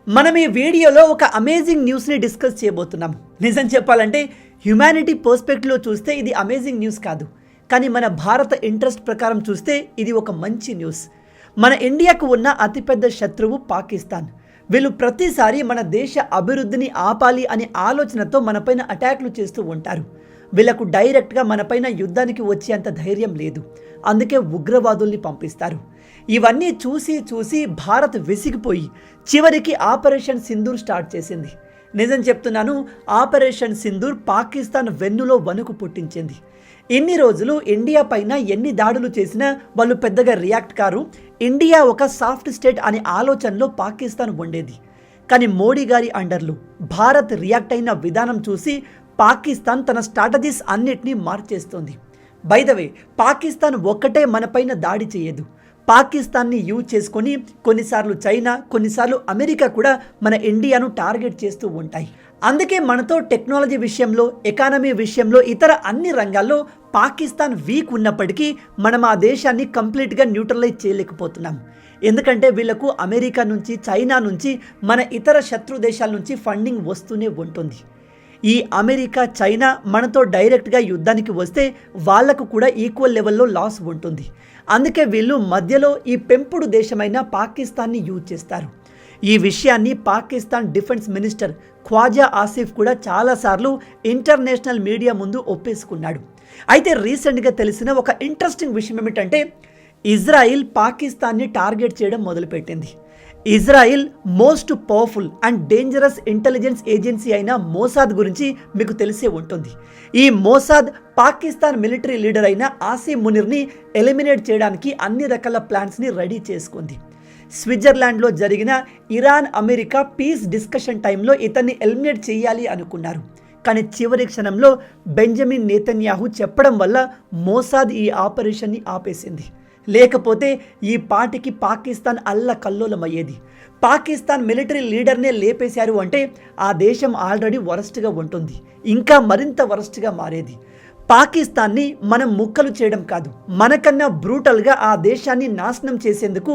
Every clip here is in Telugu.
మనం ఈ వీడియోలో ఒక అమేజింగ్ న్యూస్ని డిస్కస్ చేయబోతున్నాం. నిజం చెప్పాలంటే హ్యుమానిటీ పర్స్పెక్టివ్లో చూస్తే ఇది అమేజింగ్ న్యూస్ కాదు, కానీ మన భారత ఇంట్రెస్ట్ ప్రకారం చూస్తే ఇది ఒక మంచి న్యూస్. మన ఇండియాకు ఉన్న అతిపెద్ద శత్రువు పాకిస్తాన్. వీళ్ళు ప్రతిసారి మన దేశ అభివృద్ధిని ఆపాలి అనే ఆలోచనతో మనపైన అటాక్లు చేస్తూ ఉంటారు. వీళ్లకు డైరెక్ట్గా మనపైన యుద్ధానికి వచ్చేంత ధైర్యం లేదు, అందుకే ఉగ్రవాదుల్ని పంపిస్తారు. ఇవన్నీ చూసి భారత్ విసిగిపోయి చివరికి ఆపరేషన్ సింధూర్ స్టార్ట్ చేసింది. నిజం చెప్తున్నాను, ఆపరేషన్ సింధూర్ పాకిస్తాన్ వెన్నులో వణుకు పుట్టించింది. ఇన్ని రోజులు ఇండియా పైన ఎన్ని దాడులు చేసినా వాళ్ళు పెద్దగా రియాక్ట్ కారు. ఇండియా ఒక సాఫ్ట్ స్టేట్ అనే ఆలోచనలో పాకిస్తాన్ ఉండేది. కానీ మోడీ గారి అండర్లో భారత్ రియాక్ట్ అయిన విధానం చూసి పాకిస్తాన్ తన స్ట్రాటజీస్ అన్నిటినీ మార్చేస్తోంది. బై ద వే, పాకిస్తాన్ ఒక్కటే మనపైన దాడి చేయదు. పాకిస్తాన్ని యూజ్ చేసుకొని కొన్నిసార్లు చైనా, కొన్నిసార్లు అమెరికా కూడా మన ఇండియాను టార్గెట్ చేస్తూ ఉంటాయి. అందుకే మనతో టెక్నాలజీ విషయంలో, ఎకానమీ విషయంలో, ఇతర అన్ని రంగాల్లో పాకిస్తాన్ వీక్ ఉన్నప్పటికీ మనం ఆ దేశాన్ని కంప్లీట్గా న్యూట్రలైజ్ చేయలేకపోతున్నాం. ఎందుకంటే వీళ్లకు అమెరికా నుంచి, చైనా నుంచి, మన ఇతర శత్రు దేశాల నుంచి ఫండింగ్ వస్తూనే ఉంటుంది. ఈ అమెరికా, చైనా మనతో డైరెక్ట్గా యుద్ధానికి వస్తే వాళ్లకు కూడా ఈక్వల్ లెవెల్లో లాస్ ఉంటుంది. అందుకే వీళ్ళు మధ్యలో ఈ పెంపుడు దేశమైన పాకిస్తాన్ని యూజ్ చేస్తారు. ఈ విషయాన్ని పాకిస్తాన్ డిఫెన్స్ మినిస్టర్ ఖ్వాజా ఆసిఫ్ కూడా చాలాసార్లు ఇంటర్నేషనల్ మీడియా ముందు ఒప్పేసుకున్నాడు. అయితే రీసెంట్గా తెలిసిన ఒక ఇంట్రెస్టింగ్ విషయం ఏమిటంటే, ఇజ్రాయిల్ పాకిస్తాన్ని టార్గెట్ చేయడం మొదలుపెట్టింది. Israel most powerful and dangerous intelligence agency అయిన మోసాద్ గురించి మీకు తెలిసే ఉంటుంది. ఈ మోసాద్ పాకిస్తాన్ మిలిటరీ లీడర్ అయిన ఆసిమ్ మునీర్ని ఎలిమినేట్ చేయడానికి అన్ని రకాల ప్లాన్స్ని రెడీ చేసుకుంది. స్విట్జర్లాండ్లో జరిగిన ఇరాన్ అమెరికా పీస్ డిస్కషన్ టైంలో ఇతన్ని ఎలిమినేట్ చేయాలి అనుకున్నారు. కానీ చివరి క్షణంలో బెంజమిన్ నేతన్యాహు చెప్పడం వల్ల మోసాద్ ఈ ఆపరేషన్ని ఆపేసింది. లేకపోతే ఈ పాటికి పాకిస్తాన్ అల్లకల్లోలమయ్యేది. పాకిస్తాన్ మిలిటరీ లీడర్నే లేపేశారు అంటే ఆ దేశం ఆల్రెడీ వరస్ట్గా ఉంటుంది, ఇంకా మరింత వరస్ట్గా మారేది. పాకిస్తాన్ని మనం ముక్కలు చేయడం కాదు, మనకన్నా బ్రూటల్గా ఆ దేశాన్ని నాశనం చేసేందుకు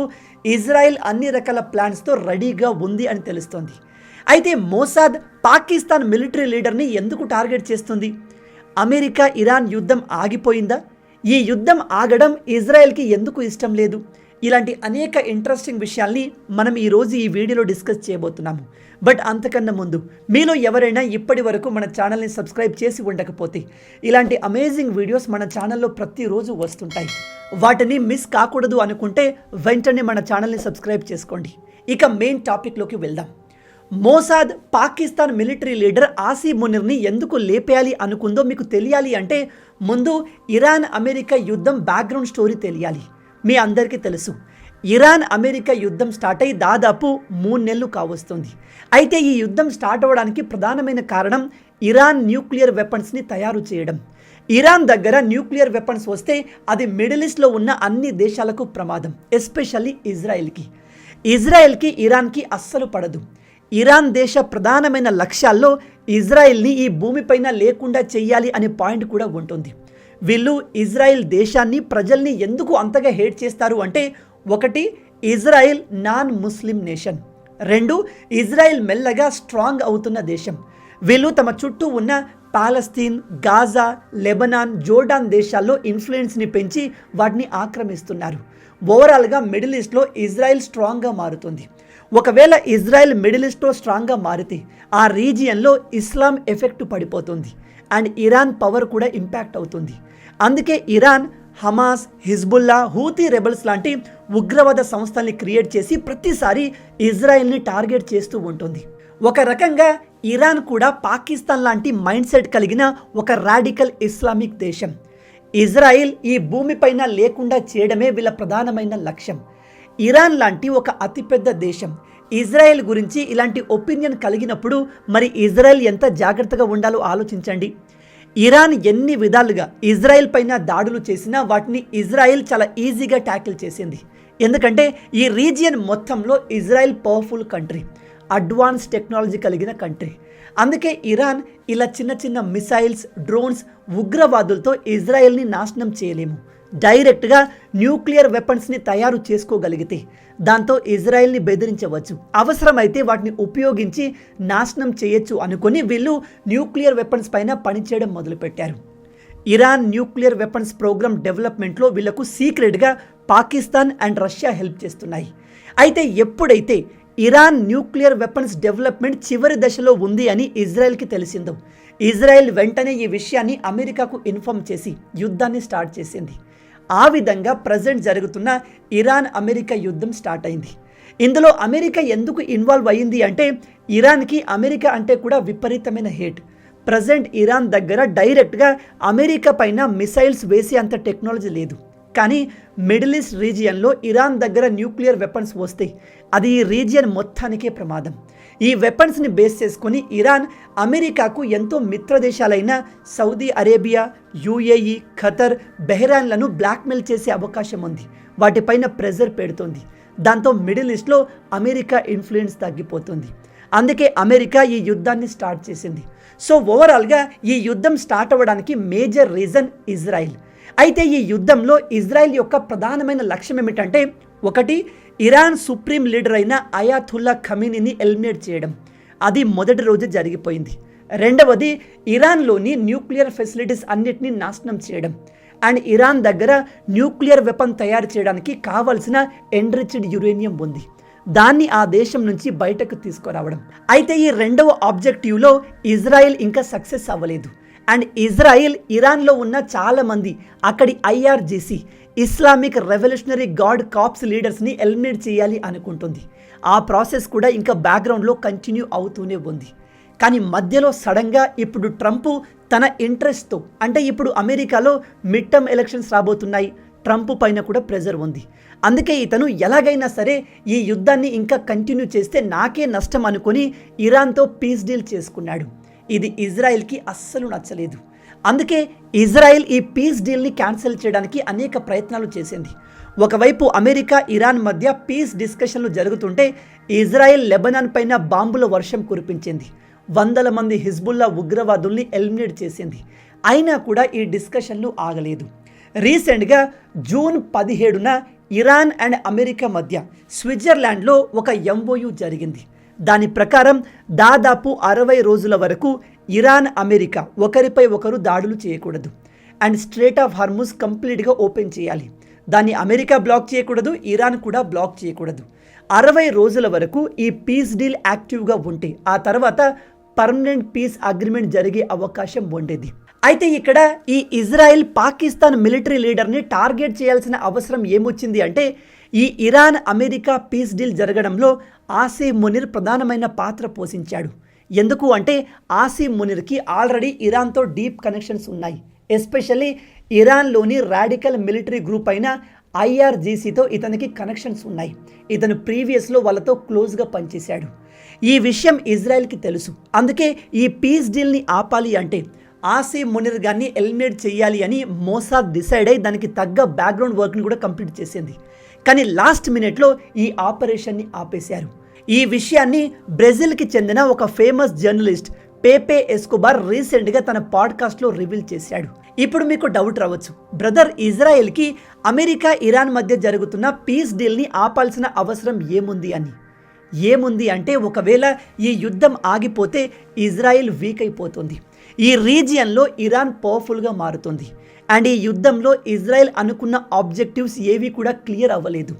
ఇజ్రాయెల్ అన్ని రకాల ప్లాన్స్తో రెడీగా ఉంది అని తెలుస్తోంది. అయితే మోసాద్ పాకిస్తాన్ మిలిటరీ లీడర్ని ఎందుకు టార్గెట్ చేస్తుంది? అమెరికా ఇరాన్ యుద్ధం ఆగిపోయిందా? ఈ యుద్ధం ఆగడం ఇజ్రాయెల్కి ఎందుకు ఇష్టం లేదు? ఇలాంటి అనేక ఇంట్రెస్టింగ్ విషయాల్ని మనం ఈరోజు ఈ వీడియోలో డిస్కస్ చేయబోతున్నాము. బట్ అంతకన్నా ముందు మీలో ఎవరైనా ఇప్పటి వరకు మన ఛానల్ని సబ్స్క్రైబ్ చేసి ఉండకపోతే ఇలాంటి అమేజింగ్ వీడియోస్ మన ఛానల్లో ప్రతిరోజు వస్తుంటాయి. వాటిని మిస్ కాకూడదు అనుకుంటే వెంటనే మన ఛానల్ని సబ్స్క్రైబ్ చేసుకోండి. ఇక మెయిన్ టాపిక్లోకి వెళ్దాం. Mossad Pakistan military leader Asim మునీర్ని ఎందుకు లేపేయాలి అనుకుందో మీకు తెలియాలి అంటే ముందు ఇరాన్ అమెరికా యుద్ధం బ్యాక్గ్రౌండ్ స్టోరీ తెలియాలి. మీ అందరికీ తెలుసు, ఇరాన్ అమెరికా యుద్ధం స్టార్ట్ అయ్యి దాదాపు 3 నెలలు కావస్తుంది. అయితే ఈ యుద్ధం స్టార్ట్ అవ్వడానికి ప్రధానమైన కారణం ఇరాన్ న్యూక్లియర్ వెపన్స్ని తయారు చేయడం. ఇరాన్ దగ్గర న్యూక్లియర్ వెపన్స్ వస్తే అది మిడిల్ ఈస్ట్లో ఉన్న అన్ని దేశాలకు ప్రమాదం, ఎస్పెషల్లీ ఇజ్రాయెల్కి ఇరాన్కి అస్సలు పడదు. ఇరాన్ దేశ ప్రధానమైన లక్ష్యాల్లో ఇజ్రాయెల్ని ఈ భూమిపైన లేకుండా చెయ్యాలి అనే పాయింట్ కూడా ఉంటుంది. వీళ్ళు ఇజ్రాయెల్ దేశాన్ని, ప్రజల్ని ఎందుకు అంతగా హేట్ చేస్తారు అంటే, 1, ఇజ్రాయెల్ నాన్ ముస్లిం నేషన్, 2, ఇజ్రాయెల్ మెల్లగా స్ట్రాంగ్ అవుతున్న దేశం. వీళ్ళు తమ చుట్టూ ఉన్న పాలస్తీన్, గాజా, లెబనాన్, జోర్డాన్ దేశాల్లో ఇన్ఫ్లుయెన్స్ని పెంచి వాటిని ఆక్రమిస్తున్నారు. ఓవరాల్గా మిడిల్ ఈస్ట్లో ఇజ్రాయెల్ స్ట్రాంగ్గా మారుతుంది. ఒకవేళ ఇజ్రాయెల్ మిడిల్ ఈస్ట్లో స్ట్రాంగ్గా మారితే ఆ రీజియన్లో ఇస్లాం ఎఫెక్ట్ పడిపోతుంది అండ్ ఇరాన్ పవర్ కూడా ఇంపాక్ట్ అవుతుంది. అందుకే Iran Hamas, Hezbollah, Houthi rebels లాంటి ఉగ్రవాద సంస్థల్ని క్రియేట్ చేసి ప్రతిసారి ఇజ్రాయెల్ని టార్గెట్ చేస్తూ ఉంటుంది. ఒక రకంగా ఇరాన్ కూడా పాకిస్తాన్ లాంటి మైండ్ సెట్ కలిగిన ఒక రాడికల్ ఇస్లామిక్ దేశం. ఇజ్రాయెల్ ఈ భూమిపైన లేకుండా చేయడమే వీళ్ళ ప్రధానమైన లక్ష్యం. ఇరాన్ లాంటి ఒక అతిపెద్ద దేశం ఇజ్రాయెల్ గురించి ఇలాంటి ఒపీనియన్ కలిగినప్పుడు మరి ఇజ్రాయెల్ ఎంత జాగ్రత్తగా ఉండాలో ఆలోచించండి. ఇరాన్ ఎన్ని విధాలుగా ఇజ్రాయెల్ పైన దాడులు చేసినా వాటిని ఇజ్రాయెల్ చాలా ఈజీగా ట్యాకిల్ చేసింది. ఎందుకంటే ఈ రీజియన్ మొత్తంలో Israel powerful country, advance technology కలిగిన కంట్రీ. అందుకే ఇరాన్ ఇలా చిన్న చిన్న మిసైల్స్, డ్రోన్స్, ఉగ్రవాదులతో ఇజ్రాయెల్ని నాశనం చేయలేము. డైరెక్ట్గా న్యూక్లియర్ వెపన్స్ని తయారు చేసుకోగలిగితే దాంతో ఇజ్రాయెల్ని బెదిరించవచ్చు, అవసరమైతే వాటిని ఉపయోగించి నాశనం చేయొచ్చు అనుకుని వీళ్ళు న్యూక్లియర్ వెపన్స్ పైన పనిచేయడం మొదలుపెట్టారు. ఇరాన్ న్యూక్లియర్ వెపన్స్ ప్రోగ్రామ్ డెవలప్మెంట్లో వీళ్లకు సీక్రెట్గా పాకిస్తాన్ అండ్ రష్యా హెల్ప్ చేస్తున్నాయి. అయితే ఎప్పుడైతే ఇరాన్ న్యూక్లియర్ వెపన్స్ డెవలప్మెంట్ చివరి దశలో ఉంది అని ఇజ్రాయెల్కి తెలిసిందో, ఇజ్రాయెల్ వెంటనే ఈ విషయాన్ని అమెరికాకు ఇన్ఫార్మ్ చేసి యుద్ధాన్ని స్టార్ట్ చేసింది. ఆ విధంగా ప్రజెంట్ జరుగుతున్న ఇరాన్ అమెరికా యుద్ధం స్టార్ట్ అయింది. ఇందులో అమెరికా ఎందుకు ఇన్వాల్వ్ అయ్యింది అంటే, ఇరాన్కి అమెరికా అంటే కూడా విపరీతమైన హేట్. ప్రజెంట్ ఇరాన్ దగ్గర డైరెక్ట్గా అమెరికా పైన మిసైల్స్ వేసే అంత టెక్నాలజీ లేదు. కానీ మిడిల్ ఈస్ట్ రీజియన్లో ఇరాన్ దగ్గర న్యూక్లియర్ వెపన్స్ వస్తే అది ఈ రీజియన్ మొత్తానికే ప్రమాదం. ఈ వెపన్స్ని బేస్ చేసుకొని ఇరాన్ అమెరికాకు ఎంతో మిత్రదేశాలైన సౌదీ అరేబియా, యుఏఈ, ఖతర్, బెహ్రాన్లను బ్లాక్మెయిల్ చేసే అవకాశం ఉంది. వాటిపైన ప్రెజర్ పెడుతుంది. దాంతో మిడిల్ ఈస్ట్లో అమెరికా ఇన్ఫ్లుయెన్స్ తగ్గిపోతుంది. అందుకే అమెరికా ఈ యుద్ధాన్ని స్టార్ట్ చేసింది. సో ఓవరాల్గా ఈ యుద్ధం స్టార్ట్ అవ్వడానికి మేజర్ రీజన్ ఇజ్రాయిల్. అయితే ఈ యుద్ధంలో ఇజ్రాయెల్ యొక్క ప్రధానమైన లక్ష్యం ఏమిటంటే, ఒకటి ఇరాన్ సుప్రీం లీడర్ అయిన అయాతుల్లా ఖమీనీని ఎలిమినేట్ చేయడం. అది మొదటి రోజు జరిగిపోయింది. రెండవది ఇరాన్లోని న్యూక్లియర్ ఫెసిలిటీస్ అన్నిటినీ నాశనం చేయడం. అండ్ ఇరాన్ దగ్గర న్యూక్లియర్ వెపన్ తయారు చేయడానికి కావాల్సిన ఎన్రిచ్డ్ యురేనియం ఉంది, దాన్ని ఆ దేశం నుంచి బయటకు తీసుకురావడం. అయితే ఈ రెండవ ఆబ్జెక్టివ్లో ఇజ్రాయెల్ ఇంకా సక్సెస్ అవ్వలేదు. అండ్ ఇజ్రాయిల్ ఇరాన్లో ఉన్న చాలామంది అక్కడి IRGC Islamic revolutionary guard corps లీడర్స్ని ఎలిమినేట్ చేయాలి అనుకుంటుంది. ఆ ప్రాసెస్ కూడా ఇంకా బ్యాక్గ్రౌండ్లో కంటిన్యూ అవుతూనే ఉంది. కానీ మధ్యలో సడన్గా ఇప్పుడు ట్రంప్ తన ఇంట్రెస్ట్తో, అంటే ఇప్పుడు అమెరికాలో మిడ్ టర్మ్ ఎలక్షన్స్ రాబోతున్నాయి, ట్రంప్ పైన కూడా ప్రెజర్ ఉంది. అందుకే ఇతను ఎలాగైనా సరే ఈ యుద్ధాన్ని ఇంకా కంటిన్యూ చేస్తే నాకే నష్టం అనుకొని ఇరాన్తో పీస్ డీల్ చేసుకున్నాడు. ఇది ఇజ్రాయెల్కి అస్సలు నచ్చలేదు. అందుకే ఇజ్రాయెల్ ఈ పీస్ డీల్ని క్యాన్సిల్ చేయడానికి అనేక ప్రయత్నాలు చేసింది. ఒకవైపు అమెరికా ఇరాన్ మధ్య పీస్ డిస్కషన్లు జరుగుతుంటే ఇజ్రాయెల్ లెబనాన్ పైన బాంబుల వర్షం కురిపించింది. 100 మంది హిజ్బుల్లా ఉగ్రవాదుల్ని ఎలిమినేట్ చేసింది. అయినా కూడా ఈ డిస్కషన్లు ఆగలేదు. రీసెంట్గా జూన్ 17న ఇరాన్ అండ్ అమెరికా మధ్య స్విట్జర్లాండ్లో ఒక ఎంఓయూ జరిగింది. దాని ప్రకారం దాదాపు 60 రోజుల వరకు ఇరాన్ అమెరికా ఒకరిపై ఒకరు దాడులు చేయకూడదు. అండ్ స్ట్రేట్ ఆఫ్ హార్ముజ్ కంప్లీట్గా ఓపెన్ చేయాలి. దాన్ని అమెరికా బ్లాక్ చేయకూడదు, ఇరాన్ కూడా బ్లాక్ చేయకూడదు. 60 రోజుల వరకు ఈ పీస్ డీల్ యాక్టివ్గా ఉంటే ఆ తర్వాత పర్మనెంట్ పీస్ అగ్రిమెంట్ జరిగే అవకాశం ఉండేది. అయితే ఇక్కడ ఈ ఇజ్రాయెల్ పాకిస్తాన్ మిలిటరీ లీడర్ని టార్గెట్ చేయాల్సిన అవసరం ఏమొచ్చింది అంటే, ఈ ఇరాన్ అమెరికా పీస్ డీల్ జరగడంలో ఆసిమ్ మునీర్ ప్రధానమైన పాత్ర పోషించాడు. ఎందుకు అంటే ఆసిమ్ మునీర్కి ఆల్రెడీ ఇరాన్తో డీప్ కనెక్షన్స్ ఉన్నాయి. ఎస్పెషల్లీ ఇరాన్లోని రాడికల్ మిలిటరీ గ్రూప్ అయిన ఐఆర్జీసీతో ఇతనికి కనెక్షన్స్ ఉన్నాయి. ఇతను ప్రీవియస్లో వాళ్ళతో క్లోజ్గా పనిచేశాడు. ఈ విషయం ఇజ్రాయెల్కి తెలుసు. అందుకే ఈ పీస్ డీల్ని ఆపాలి అంటే ఆసిమ్ మునీర్ గారిని ఎలిమినేట్ చేయాలి అని మోసాద్ డిసైడ్ అయి దానికి తగ్గ బ్యాక్గ్రౌండ్ వర్క్ని కూడా కంప్లీట్ చేసింది. కానీ లాస్ట్ మినిట్లో ఈ ఆపరేషన్ని ఆపేశారు. ఈ విషయాన్ని బ్రెజిల్కి చెందిన ఒక ఫేమస్ జర్నలిస్ట్ పేపే ఎస్కోబార్ రీసెంట్గా తన పాడ్కాస్ట్లో రివీల్ చేశాడు. ఇప్పుడు మీకు డౌట్ రావచ్చు, బ్రదర్, ఇజ్రాయెల్కి అమెరికా ఇరాన్ మధ్య జరుగుతున్న పీస్ డీల్ని ఆపాల్సిన అవసరం ఏముంది అని. ఏముంది అంటే, ఒకవేళ ఈ యుద్ధం ఆగిపోతే ఇజ్రాయెల్ వీక్ అయిపోతుంది. ఈ రీజియన్లో ఇరాన్ పవర్ఫుల్గా మారుతుంది. అండ్ ఈ యుద్ధంలో ఇజ్రాయెల్ అనుకున్న ఆబ్జెక్టివ్స్ ఏవి కూడా క్లియర్ అవ్వలేదు.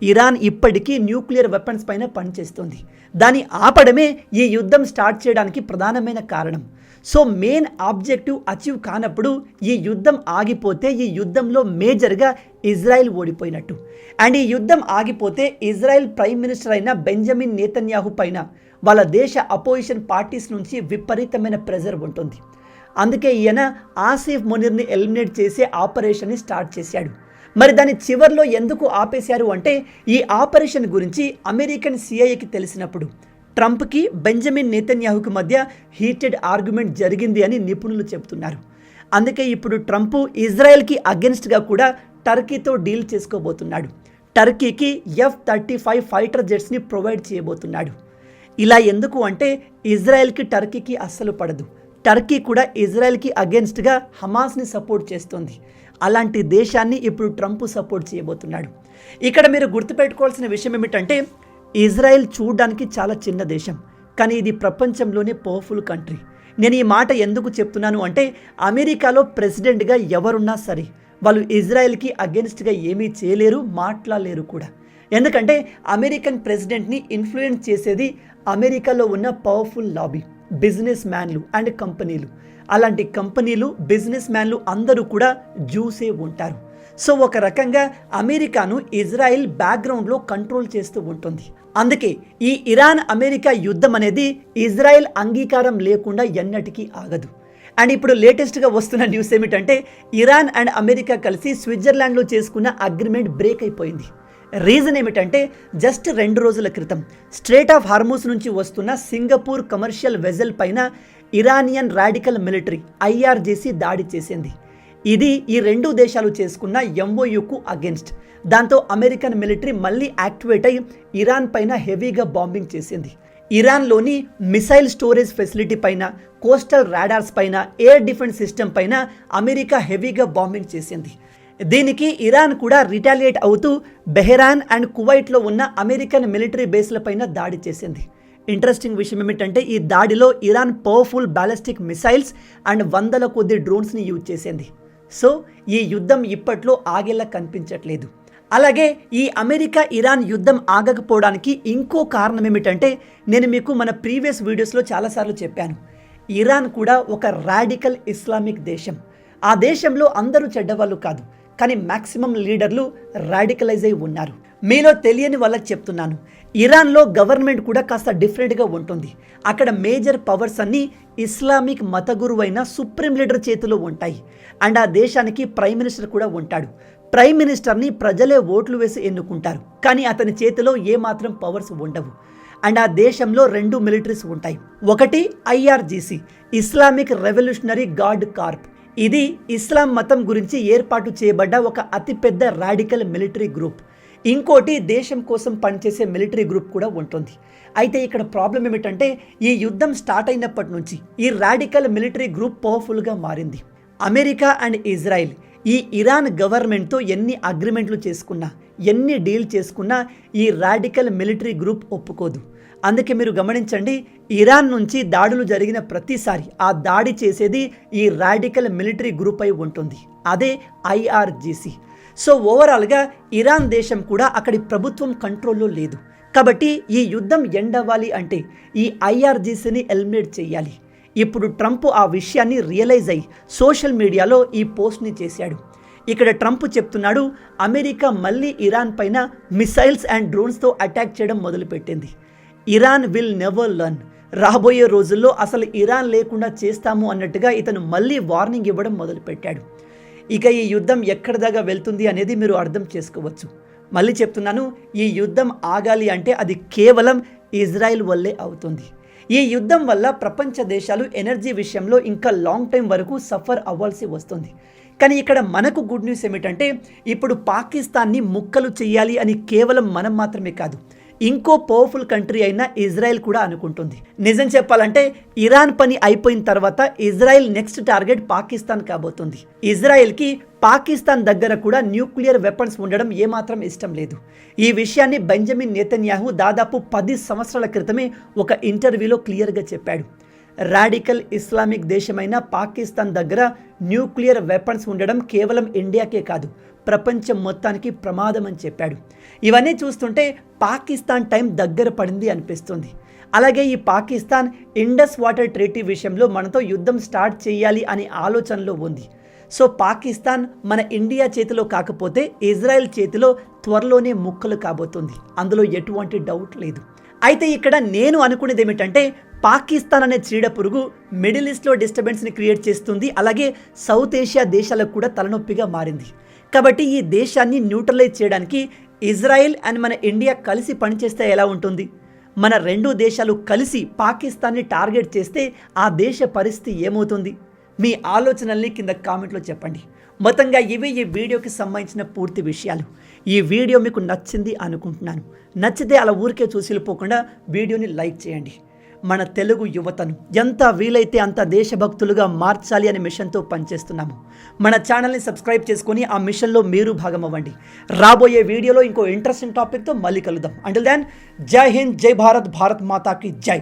ఇరాన్ ఇప్పటికీ న్యూక్లియర్ వెపన్స్ పైన పనిచేస్తుంది. దాన్ని ఆపడమే ఈ యుద్ధం స్టార్ట్ చేయడానికి ప్రధానమైన కారణం. సో మెయిన్ ఆబ్జెక్టివ్ అచీవ్ కానప్పుడు ఈ యుద్ధం ఆగిపోతే ఈ యుద్ధంలో మేజర్గా ఇజ్రాయెల్ ఓడిపోయినట్టు. అండ్ ఈ యుద్ధం ఆగిపోతే ఇజ్రాయెల్ ప్రైమ్ మినిస్టర్ అయిన బెంజమిన్ నేతన్యాహు పైన వాళ్ళ దేశ అపోజిషన్ పార్టీస్ నుంచి విపరీతమైన ప్రెజర్ ఉంటుంది. అందుకే ఈయన ఆసిఫ్ మునీర్ని ఎలిమినేట్ చేసే ఆపరేషన్ని స్టార్ట్ చేశాడు. మరి దాని చివర్లో ఎందుకు ఆపేశారు అంటే, ఈ ఆపరేషన్ గురించి అమెరికన్ సిఐఏకి తెలిసినప్పుడు ట్రంప్కి బెంజమిన్ నేతన్యాహుకి మధ్య హీటెడ్ ఆర్గ్యుమెంట్ జరిగింది అని నిపుణులు చెబుతున్నారు. అందుకే ఇప్పుడు ట్రంప్ ఇజ్రాయెల్కి అగెన్స్ట్గా కూడా టర్కీతో డీల్ చేసుకోబోతున్నాడు. టర్కీకి F-35 ఫైటర్ జెట్స్ని ప్రొవైడ్ చేయబోతున్నాడు. ఇలా ఎందుకు అంటే, ఇజ్రాయెల్కి టర్కీకి అస్సలు పడదు. టర్కీ కూడా ఇజ్రాయెల్కి అగెన్స్ట్గా హమాస్ని సపోర్ట్ చేస్తుంది. అలాంటి దేశాన్ని ఇప్పుడు ట్రంప్ సపోర్ట్ చేయబోతున్నాడు. ఇక్కడ మీరు గుర్తుపెట్టుకోవాల్సిన విషయం ఏమిటంటే ఇజ్రాయెల్ చూడడానికి చాలా చిన్న దేశం, కానీ ఇది ప్రపంచంలోనే పవర్ఫుల్ కంట్రీ. నేను ఈ మాట ఎందుకు చెప్తున్నాను అంటే అమెరికాలో ప్రెసిడెంట్గా ఎవరున్నా సరే వాళ్ళు ఇజ్రాయెల్కి అగెన్స్ట్గా ఏమీ చేయలేరు, మాట్లాడలేరు కూడా. ఎందుకంటే అమెరికన్ ప్రెసిడెంట్ని ఇన్ఫ్లుయెన్స్ చేసేది అమెరికాలో ఉన్న పవర్ఫుల్ లాబీ, బిజినెస్ మ్యాన్లు అండ్ కంపెనీలు. అలాంటి కంపెనీలు, బిజినెస్ మ్యాన్లు అందరూ కూడా జ్యూసే ఉంటారు. సో ఒక రకంగా అమెరికాను ఇజ్రాయెల్ బ్యాక్గ్రౌండ్లో కంట్రోల్ చేస్తూ ఉంటుంది. అందుకే ఈ ఇరాన్ అమెరికా యుద్ధం అనేది ఇజ్రాయెల్ అంగీకారం లేకుండా ఎన్నటికీ ఆగదు. అండ్ ఇప్పుడు లేటెస్ట్గా వస్తున్న న్యూస్ ఏమిటంటే ఇరాన్ అండ్ అమెరికా కలిసి స్విట్జర్లాండ్లో చేసుకున్న అగ్రిమెంట్ బ్రేక్ అయిపోయింది. రీజన్ ఏమిటంటే జస్ట్ 2 రోజుల క్రితం స్ట్రేట్ ఆఫ్ హార్మూస్ నుంచి వస్తున్న సింగపూర్ కమర్షియల్ వెజల్ పైన ఇరానియన్ రాడికల్ మిలిటరీ IRGC దాడి చేసింది. ఇది ఈ 2 దేశాలు చేసుకున్న MOUకు అగెన్స్ట్. దాంతో అమెరికన్ మిలిటరీ మళ్ళీ యాక్టివేట్ అయి ఇరాన్ పైన హెవీగా బాంబింగ్ చేసింది. ఇరాన్లోని మిసైల్ స్టోరేజ్ ఫెసిలిటీ పైన, కోస్టల్ రాడార్స్ పైన, ఎయిర్ డిఫెన్స్ సిస్టమ్ పైన అమెరికా హెవీగా బాంబింగ్ చేసింది. దీనికి ఇరాన్ కూడా రిటాలియేట్ అవుతూ బెహ్రాన్ అండ్ కువైట్లో ఉన్న అమెరికన్ మిలిటరీ బేస్ల పైన దాడి చేసింది. ఇంట్రెస్టింగ్ విషయం ఏమిటంటే ఈ దాడిలో Iran powerful ballistic missiles and 100ల కొద్ది డ్రోన్స్ని యూజ్ చేసింది. సో ఈ యుద్ధం ఇప్పట్లో ఆగేలా కనిపించట్లేదు. అలాగే ఈ అమెరికా ఇరాన్ యుద్ధం ఆగకపోవడానికి ఇంకో కారణం ఏమిటంటే నేను మీకు మన ప్రీవియస్ వీడియోస్లో చాలాసార్లు చెప్పాను, ఇరాన్ కూడా ఒక రాడికల్ ఇస్లామిక్ దేశం. ఆ దేశంలో అందరూ చెడ్డవాళ్ళు కాదు, కానీ మ్యాక్సిమం లీడర్లు రాడికలైజ్ అయి ఉన్నారు. మీలో తెలియని వాళ్ళకి చెప్తున్నాను, ఇరాన్లో గవర్నమెంట్ కూడా కాస్త డిఫరెంట్గా ఉంటుంది. అక్కడ మేజర్ పవర్స్ అన్నీ ఇస్లామిక్ మత గురువైన సుప్రీం లీడర్ చేతిలో ఉంటాయి. అండ్ ఆ దేశానికి ప్రైమ్ మినిస్టర్ కూడా ఉంటాడు. ప్రైమ్ మినిస్టర్ని ప్రజలే ఓట్లు వేసి ఎన్నుకుంటారు, కానీ అతని చేతిలో ఏమాత్రం పవర్స్ ఉండవు. అండ్ ఆ దేశంలో 2 మిలిటరీస్ ఉంటాయి. ఒకటి IRGC, Islamic revolutionary guard corps. ఇది ఇస్లాం మతం గురించి ఏర్పాటు చేయబడ్డ ఒక అతిపెద్ద రాడికల్ మిలిటరీ గ్రూప్. ఇంకోటి దేశం కోసం పనిచేసే మిలిటరీ గ్రూప్ కూడా ఉంటుంది. అయితే ఇక్కడ ప్రాబ్లం ఏమిటంటే ఈ యుద్ధం స్టార్ట్ అయినప్పటి నుంచి ఈ రాడికల్ మిలిటరీ గ్రూప్ పవర్ఫుల్గా మారింది. అమెరికా అండ్ ఇజ్రాయెల్ ఈ ఇరాన్ గవర్నమెంట్తో ఎన్ని అగ్రిమెంట్లు చేసుకున్నా, ఎన్ని డీల్ చేసుకున్నా ఈ రాడికల్ మిలిటరీ గ్రూప్ ఒప్పుకోదు. అందుకే మీరు గమనించండి, ఇరాన్ నుంచి దాడులు జరిగిన ప్రతిసారి ఆ దాడి చేసేది ఈ రాడికల్ మిలిటరీ గ్రూప్ అయి ఉంటుంది, అదే IRGC. సో ఓవరాల్గా ఇరాన్ దేశం కూడా అక్కడి ప్రభుత్వం కంట్రోల్లో లేదు. కాబట్టి ఈ యుద్ధం ఎండ్ అవ్వాలి అంటే ఈ IRGCని ఎలిమినేట్ చేయాలి. ఇప్పుడు ట్రంప్ ఆ విషయాన్ని రియలైజ్ అయ్యి సోషల్ మీడియాలో ఈ పోస్ట్ని చేశాడు. ఇక్కడ ట్రంప్ చెప్తున్నాడు, అమెరికా మళ్ళీ ఇరాన్ పైన మిసైల్స్ అండ్ డ్రోన్స్తో అటాక్ చేయడం మొదలుపెట్టింది. Iran will never learn. రాబోయే రోజుల్లో అసలు ఇరాన్ లేకుండా చేస్తాము అన్నట్టుగా ఇతను మళ్ళీ వార్నింగ్ ఇవ్వడం మొదలుపెట్టాడు. ఇక ఈ యుద్ధం ఎక్కడి దాకా వెళ్తుంది అనేది మీరు అర్థం చేసుకోవచ్చు. మళ్ళీ చెప్తున్నాను, ఈ యుద్ధం ఆగాలి అంటే అది కేవలం ఇజ్రాయెల్ వల్లే అవుతుంది. ఈ యుద్ధం వల్ల ప్రపంచ దేశాలు ఎనర్జీ విషయంలో ఇంకా లాంగ్ టైం వరకు సఫర్ అవ్వాల్సి వస్తుంది. కానీ ఇక్కడ మనకు గుడ్ న్యూస్ ఏమిటంటే ఇప్పుడు పాకిస్తాన్ని ముక్కలు చేయాలి అని కేవలం మనం మాత్రమే కాదు, ఇంకో పవర్ఫుల్ కంట్రీ అయిన ఇజ్రాయెల్ కూడా అనుకుంటుంది. నిజం చెప్పాలంటే ఇరాన్ పని అయిపోయిన తర్వాత ఇజ్రాయెల్ నెక్స్ట్ టార్గెట్ పాకిస్తాన్ కాబోతుంది. ఇజ్రాయెల్కి పాకిస్తాన్ దగ్గర కూడా న్యూక్లియర్ వెపన్స్ ఉండడం ఏమాత్రం ఇష్టం లేదు. ఈ విషయాన్ని బెంజమిన్ నెతన్యాహు దాదాపు 10 సంవత్సరాల క్రితమే ఒక ఇంటర్వ్యూలో క్లియర్గా చెప్పాడు. రాడికల్ ఇస్లామిక్ దేశమైన పాకిస్తాన్ దగ్గర న్యూక్లియర్ వెపన్స్ ఉండడం కేవలం ఇండియాకే కాదు, ప్రపంచం మొత్తానికి ప్రమాదం అని చెప్పాడు. ఇవన్నీ చూస్తుంటే పాకిస్తాన్ టైం దగ్గర పడింది అనిపిస్తుంది. అలాగే ఈ పాకిస్తాన్ ఇండస్ వాటర్ ట్రీటీ విషయంలో మనతో యుద్ధం స్టార్ట్ చేయాలి అనే ఆలోచనలో ఉంది. సో పాకిస్తాన్ మన ఇండియా చేతిలో కాకపోతే ఇజ్రాయెల్ చేతిలో త్వరలోనే ముక్కలు కాబోతుంది, అందులో ఎటువంటి డౌట్ లేదు. అయితే ఇక్కడ నేను అనుకునేది ఏమిటంటే పాకిస్తాన్ అనే చీడ పురుగు మిడిల్ ఈస్ట్లో డిస్టర్బెన్స్ని క్రియేట్ చేస్తుంది, అలాగే సౌత్ ఏషియా దేశాలకు కూడా తలనొప్పిగా మారింది. కాబట్టి ఈ దేశాన్ని న్యూట్రలైజ్ చేయడానికి ఇజ్రాయెల్ అండ్ మన ఇండియా కలిసి పనిచేస్తే ఎలా ఉంటుంది? మన 2 దేశాలు కలిసి పాకిస్తాన్ని టార్గెట్ చేస్తే ఆ దేశ పరిస్థితి ఏమవుతుంది? మీ ఆలోచనల్ని కింద కామెంట్లో చెప్పండి. మొత్తంగా ఇవి ఈ వీడియోకి సంబంధించిన పూర్తి విషయాలు. ఈ వీడియో మీకు నచ్చింది అనుకుంటున్నాను. నచ్చితే అలా ఊరికే చూసి వెళ్ళిపోకుండా వీడియోని లైక్ చేయండి. మన తెలుగు యువతను ఎంత వీలైతే అంత దేశభక్తులుగా మార్చాలి అనే మిషన్తో పనిచేస్తున్నాము. మన ఛానల్ని సబ్స్క్రైబ్ చేసుకొని ఆ మిషన్లో మీరు భాగం అవ్వండి. రాబోయే వీడియోలో ఇంకో ఇంట్రెస్టింగ్ టాపిక్తో మళ్ళీ కలుద్దాం. అంటిల్ దెన్, జై హింద్, జై భారత్, భారత్ మాతాకి జై.